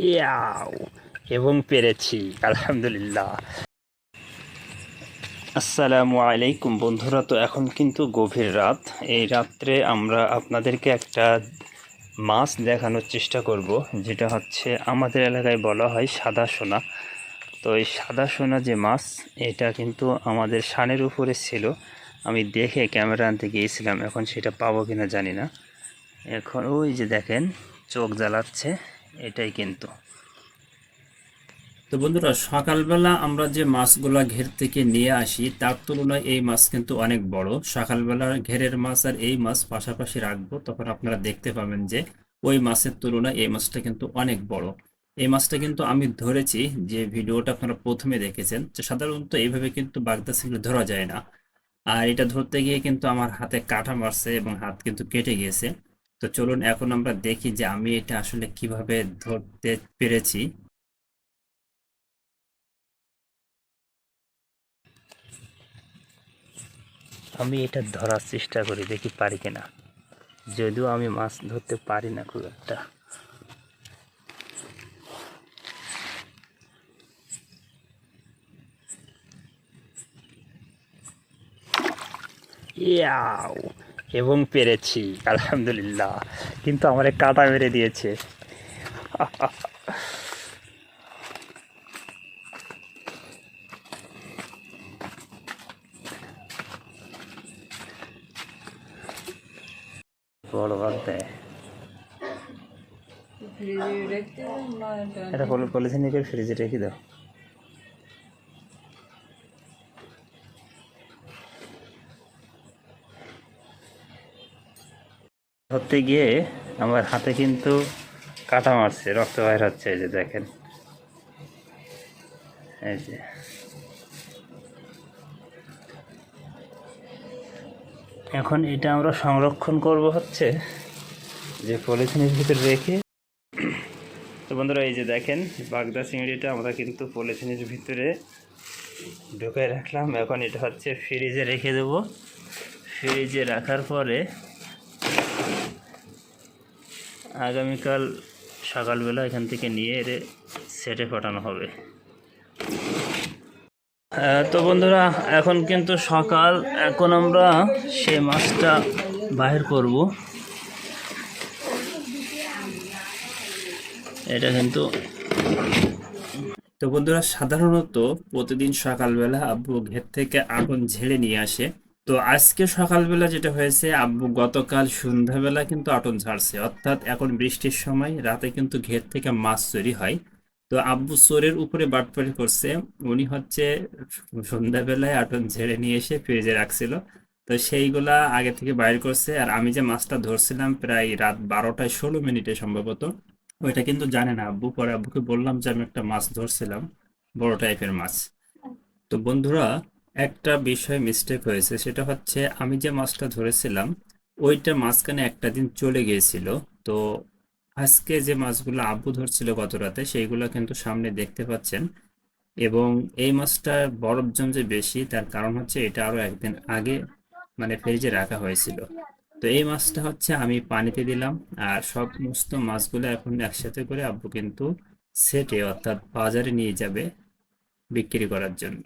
ইয়াও এবং পেরেছি আলহামদুলিল্লাহ। আসসালামু আলাইকুম বন্ধুরা। তো এখন কিন্তু গভীর রাত। এই রাত্রে আমরা আপনাদেরকে একটা মাছ দেখানোর চেষ্টা করব, যেটা হচ্ছে আমাদের এলাকায় বলা হয় সাদা সোনা। তো এই সাদা সোনা যে মাছ, এটা কিন্তু আমাদের শানের উপরে ছিল। আমি দেখে ক্যামেরা আনতে গিয়েছিলাম, এখন সেটা পাবো কিনা জানি না। এখন ওই যে দেখেন চোখ জ্বালাচ্ছে, এটাই কিন্তু। তো বন্ধুরা, সকালবেলা আমরা যে মাছগুলা ঘের থেকে নিয়ে আসি তার তুলনায় এই মাছ কিন্তু অনেক বড়। সকালবেলা ঘেরের মাছ আর এই মাছ পাশাপাশি রাখবো, তখন আপনারা দেখতে পাবেন যে ওই মাছের তুলনায় এই মাছটা কিন্তু অনেক বড়। এই মাছটা কিন্তু আমি ধরেছি, যে ভিডিওটা আপনারা প্রথমে দেখেছেন, যে সাধারণত এইভাবে কিন্তু বাগদা চিংড়ি ধরা যায় না। আর এটা ধরতে গিয়ে কিন্তু আমার হাতে কাটা মারছে এবং হাত কিন্তু কেটে গিয়েছে। তো চলুন এখন আমরা দেখি যে আমি এটা আসলে কিভাবে ধরতে পেরেছি। আমি এটা ধরার চেষ্টা করি, দেখি পারি কিনা। যদিও আমি মাছ ধরতে পারি না খুব একটা। ইয়াও এবং পেরেছি আলহামদুলিল্লাহ, কিন্তু আমার কাটা মেরে দিয়েছে। বড় ভাগ দেয় এটা, পলিথিনে করে ফ্রিজে রেখে দাও। ধরতে গিয়ে আমার হাতে কিন্তু কাটা মারছে, রক্ত বাইর হচ্ছে, এই যে দেখেন, এই যে। এখন এটা আমরা সংরক্ষণ করব হচ্ছে যে পলিথিনের ভিতরে রেখে। তো বন্ধুরা, এই যে দেখেন বাগদা চিংড়িটা আমরা কিন্তু পলিথিনের ভিতরে ঢুকায় রাখলাম। এখন এটা হচ্ছে ফ্রিজে রেখে দেব। ফ্রিজে রাখার পরে আগামীকাল সকালবেলা এখান থেকে নিয়ে এর সেটে পাঠানো হবে। তো বন্ধুরা, এখন কিন্তু সকাল, এখন আমরা সেই মাছটা বাহির করব। এটা কিন্তু তো বন্ধুরা, সাধারণত প্রতিদিন সকালবেলা আব্বু ঘের থেকে আগুন ঝেড়ে নিয়ে আসে। তো আজকে সকালবেলা যেটা হয়েছে, আব্বু গতকাল সন্ধ্যাবেলা কিন্তু আটন ঝাড়ছে, অর্থাৎ এখন বৃষ্টির সময় রাতে কিন্তু ঘের থেকে মাছ চুরি হয়। তো আব্বু চোরের উপরে বাটপারি করছে। উনি হচ্ছে সন্ধ্যাবেলায় আটন ঝেড়ে নিয়ে এসে ফ্রিজে রাখছিল। তো সেইগুলা আগে থেকে বাইর করছে। আর আমি যে মাছটা ধরছিলাম প্রায় রাত 12টা 16 মিনিটে সম্ভবত, ওইটা কিন্তু জানে না আব্বু। পরে আব্বুকে বললাম যে আমি একটা মাছ ধরছিলাম, বড় টাইপের মাছ। তো বন্ধুরা, একটা বিষয় মিস্টেক হয়েছে, সেটা হচ্ছে আমি যে মাছটা ধরেছিলাম ওইটা মাঝখানে একটা দিন চলে গিয়েছিল। তো আজকে যে মাছগুলো আব্বু ধরছিল গত রাতে, সেইগুলো কিন্তু সামনে দেখতে পাচ্ছেন। এবং এই মাছটার বরফ জমছে বেশি, তার কারণ হচ্ছে এটা আরো একদিন আগে মানে ফ্রিজে রাখা হয়েছিল। তো এই মাছটা হচ্ছে আমি পানিতে দিলাম। আর সমস্ত মাছগুলো এখন একসাথে করে আব্বু কিন্তু সেটে, অর্থাৎ বাজারে নিয়ে যাবে বিক্রি করার জন্য।